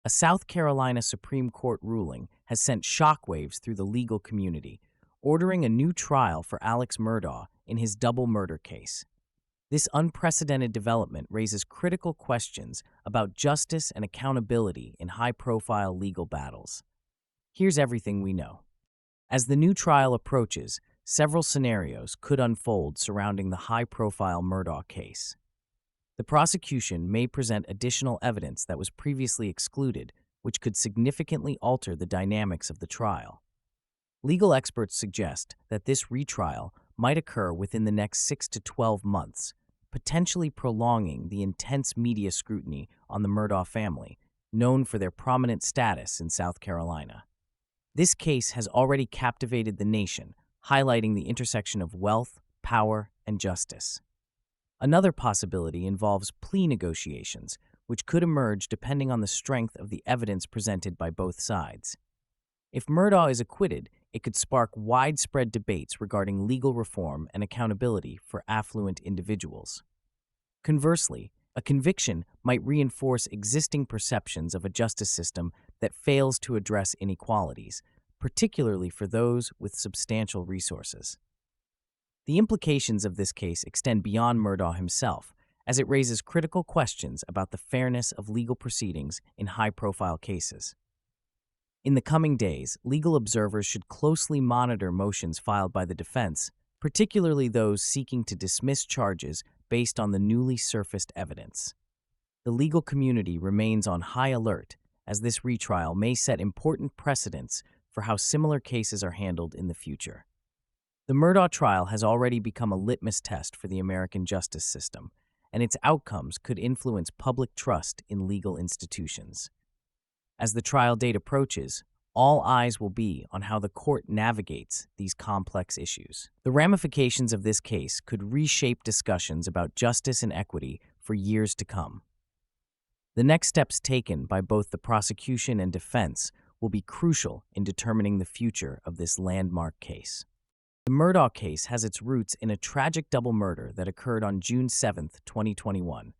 a South Carolina Supreme Court ruling has sent shockwaves through the legal community, ordering a new trial for Alex Murdaugh in his double murder case. This unprecedented development raises critical questions about justice and accountability in high-profile legal battles. Here's everything we know. As the new trial approaches, several scenarios could unfold surrounding the high-profile Murdaugh case. The prosecution may present additional evidence that was previously excluded, which could significantly alter the dynamics of the trial. Legal experts suggest that this retrial might occur within the next 6 to 12 months, potentially prolonging the intense media scrutiny on the Murdaugh family, known for their prominent status in South Carolina. This case has already captivated the nation, highlighting the intersection of wealth, power, and justice. Another possibility involves plea negotiations, which could emerge depending on the strength of the evidence presented by both sides. If Murdaugh is acquitted, it could spark widespread debates regarding legal reform and accountability for affluent individuals. Conversely, a conviction might reinforce existing perceptions of a justice system that fails to address inequalities, particularly for those with substantial resources. The implications of this case extend beyond Murdaugh himself, as it raises critical questions about the fairness of legal proceedings in high-profile cases. In the coming days, legal observers should closely monitor motions filed by the defense, particularly those seeking to dismiss charges based on the newly surfaced evidence. The legal community remains on high alert, as this retrial may set important precedents for how similar cases are handled in the future. The Murdaugh trial has already become a litmus test for the American justice system, and its outcomes could influence public trust in legal institutions. As the trial date approaches, all eyes will be on how the court navigates these complex issues. The ramifications of this case could reshape discussions about justice and equity for years to come. The next steps taken by both the prosecution and defense will be crucial in determining the future of this landmark case. The Murdaugh case has its roots in a tragic double murder that occurred on June 7, 2021.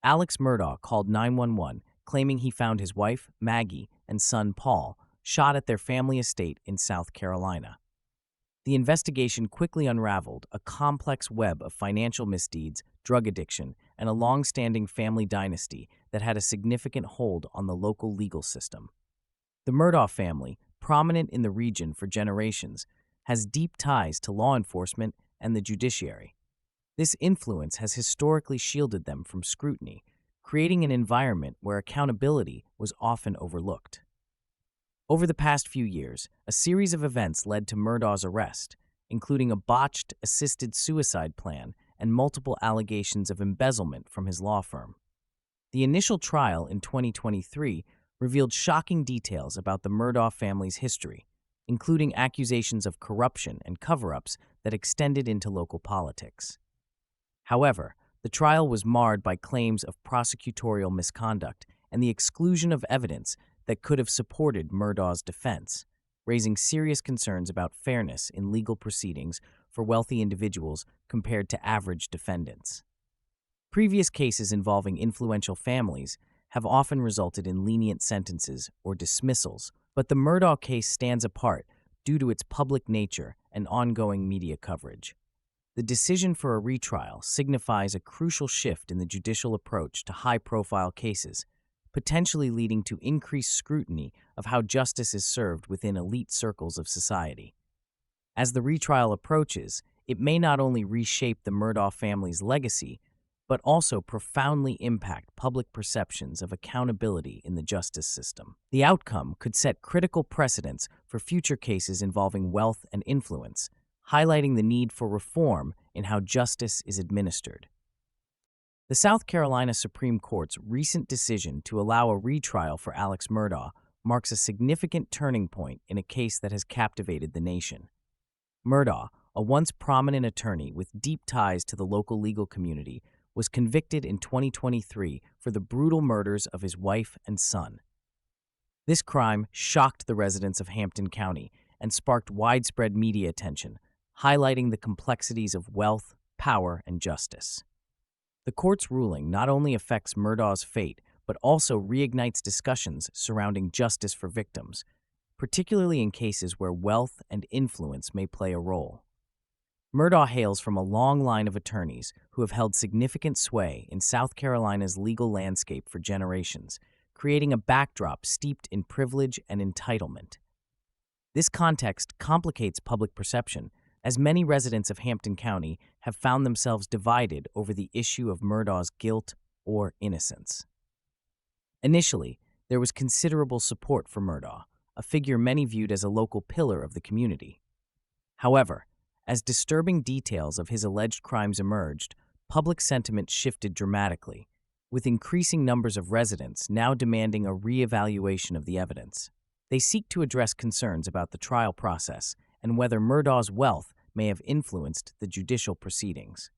Alex Murdaugh called 911, claiming he found his wife, Maggie, and son, Paul, shot at their family estate in South Carolina. The investigation quickly unraveled a complex web of financial misdeeds, drug addiction, and a long-standing family dynasty that had a significant hold on the local legal system. The Murdaugh family, prominent in the region for generations, has deep ties to law enforcement and the judiciary. This influence has historically shielded them from scrutiny, creating an environment where accountability was often overlooked. Over the past few years, a series of events led to Murdaugh's arrest, including a botched assisted suicide plan and multiple allegations of embezzlement from his law firm. The initial trial in 2023 revealed shocking details about the Murdaugh family's history, including accusations of corruption and cover-ups that extended into local politics. However, the trial was marred by claims of prosecutorial misconduct and the exclusion of evidence that could have supported Murdaugh's defense, raising serious concerns about fairness in legal proceedings for wealthy individuals compared to average defendants. Previous cases involving influential families have often resulted in lenient sentences or dismissals, but the Murdaugh case stands apart due to its public nature and ongoing media coverage. The decision for a retrial signifies a crucial shift in the judicial approach to high-profile cases, potentially leading to increased scrutiny of how justice is served within elite circles of society. As the retrial approaches, it may not only reshape the Murdaugh family's legacy, but also profoundly impact public perceptions of accountability in the justice system. The outcome could set critical precedents for future cases involving wealth and influence, highlighting the need for reform in how justice is administered. The South Carolina Supreme Court's recent decision to allow a retrial for Alex Murdaugh marks a significant turning point in a case that has captivated the nation. Murdaugh, a once prominent attorney with deep ties to the local legal community, was convicted in 2023 for the brutal murders of his wife and son. This crime shocked the residents of Hampton County and sparked widespread media attention, highlighting the complexities of wealth, power, and justice. The court's ruling not only affects Murdaugh's fate, but also reignites discussions surrounding justice for victims, particularly in cases where wealth and influence may play a role. Murdaugh hails from a long line of attorneys who have held significant sway in South Carolina's legal landscape for generations, creating a backdrop steeped in privilege and entitlement. This context complicates public perception, as many residents of Hampton County have found themselves divided over the issue of Murdaugh's guilt or innocence. Initially, there was considerable support for Murdaugh, a figure many viewed as a local pillar of the community. However, as disturbing details of his alleged crimes emerged, public sentiment shifted dramatically, with increasing numbers of residents now demanding a re-evaluation of the evidence. They seek to address concerns about the trial process and whether Murdaugh's wealth may have influenced the judicial proceedings.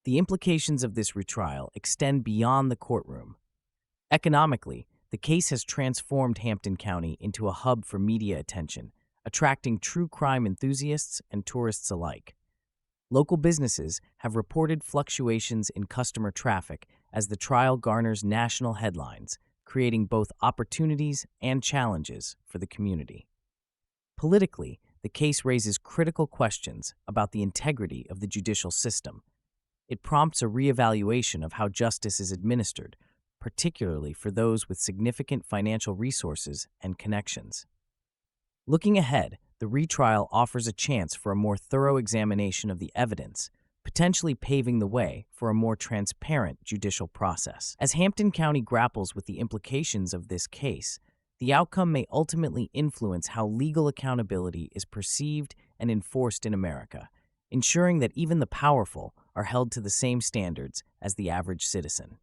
The implications of this retrial extend beyond the courtroom. Economically, the case has transformed Hampton County into a hub for media attention, attracting true crime enthusiasts and tourists alike. Local businesses have reported fluctuations in customer traffic as the trial garners national headlines, creating both opportunities and challenges for the community. Politically, the case raises critical questions about the integrity of the judicial system. It prompts a reevaluation of how justice is administered, particularly for those with significant financial resources and connections. Looking ahead, the retrial offers a chance for a more thorough examination of the evidence, potentially paving the way for a more transparent judicial process. As Hampton County grapples with the implications of this case, the outcome may ultimately influence how legal accountability is perceived and enforced in America, ensuring that even the powerful are held to the same standards as the average citizen.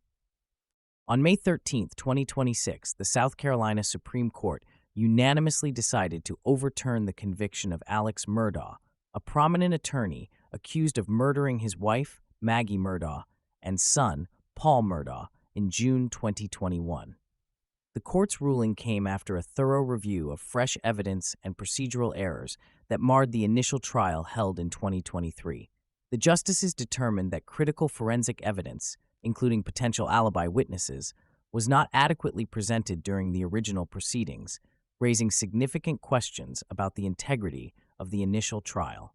On May 13, 2026, the South Carolina Supreme Court unanimously decided to overturn the conviction of Alex Murdaugh, a prominent attorney accused of murdering his wife, Maggie Murdaugh, and son, Paul Murdaugh, in June 2021. The court's ruling came after a thorough review of fresh evidence and procedural errors that marred the initial trial held in 2023. The justices determined that critical forensic evidence, including potential alibi witnesses, was not adequately presented during the original proceedings, raising significant questions about the integrity of the initial trial.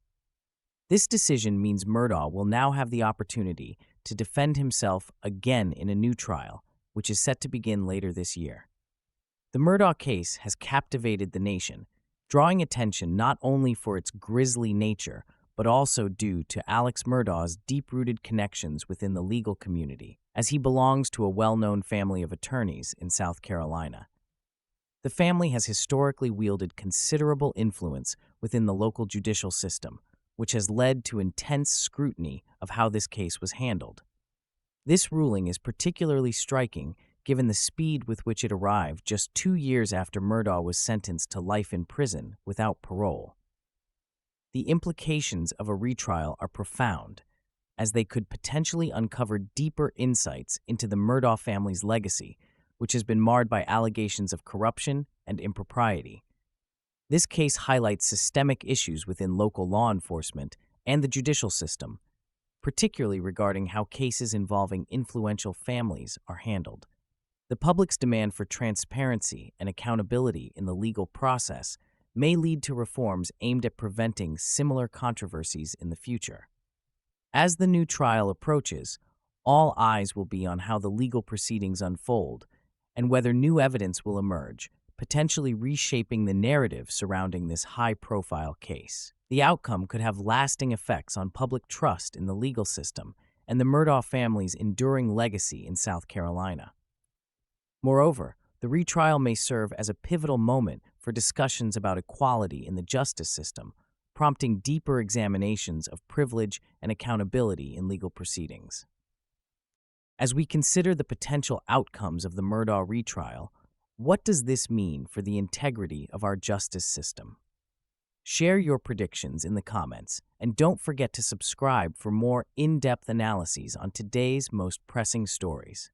This decision means Murdaugh will now have the opportunity to defend himself again in a new trial, which is set to begin later this year. The Murdaugh case has captivated the nation, drawing attention not only for its grisly nature, but also due to Alex Murdaugh's deep-rooted connections within the legal community, as he belongs to a well-known family of attorneys in South Carolina. The family has historically wielded considerable influence within the local judicial system, which has led to intense scrutiny of how this case was handled. This ruling is particularly striking given the speed with which it arrived just 2 years after Murdaugh was sentenced to life in prison without parole. The implications of a retrial are profound, as they could potentially uncover deeper insights into the Murdaugh family's legacy, which has been marred by allegations of corruption and impropriety. This case highlights systemic issues within local law enforcement and the judicial system, particularly regarding how cases involving influential families are handled. The public's demand for transparency and accountability in the legal process may lead to reforms aimed at preventing similar controversies in the future. As the new trial approaches, all eyes will be on how the legal proceedings unfold and whether new evidence will emerge, potentially reshaping the narrative surrounding this high-profile case. The outcome could have lasting effects on public trust in the legal system and the Murdaugh family's enduring legacy in South Carolina. Moreover, the retrial may serve as a pivotal moment for discussions about equality in the justice system, prompting deeper examinations of privilege and accountability in legal proceedings. As we consider the potential outcomes of the Murdaugh retrial, what does this mean for the integrity of our justice system? Share your predictions in the comments, and don't forget to subscribe for more in-depth analyses on today's most pressing stories.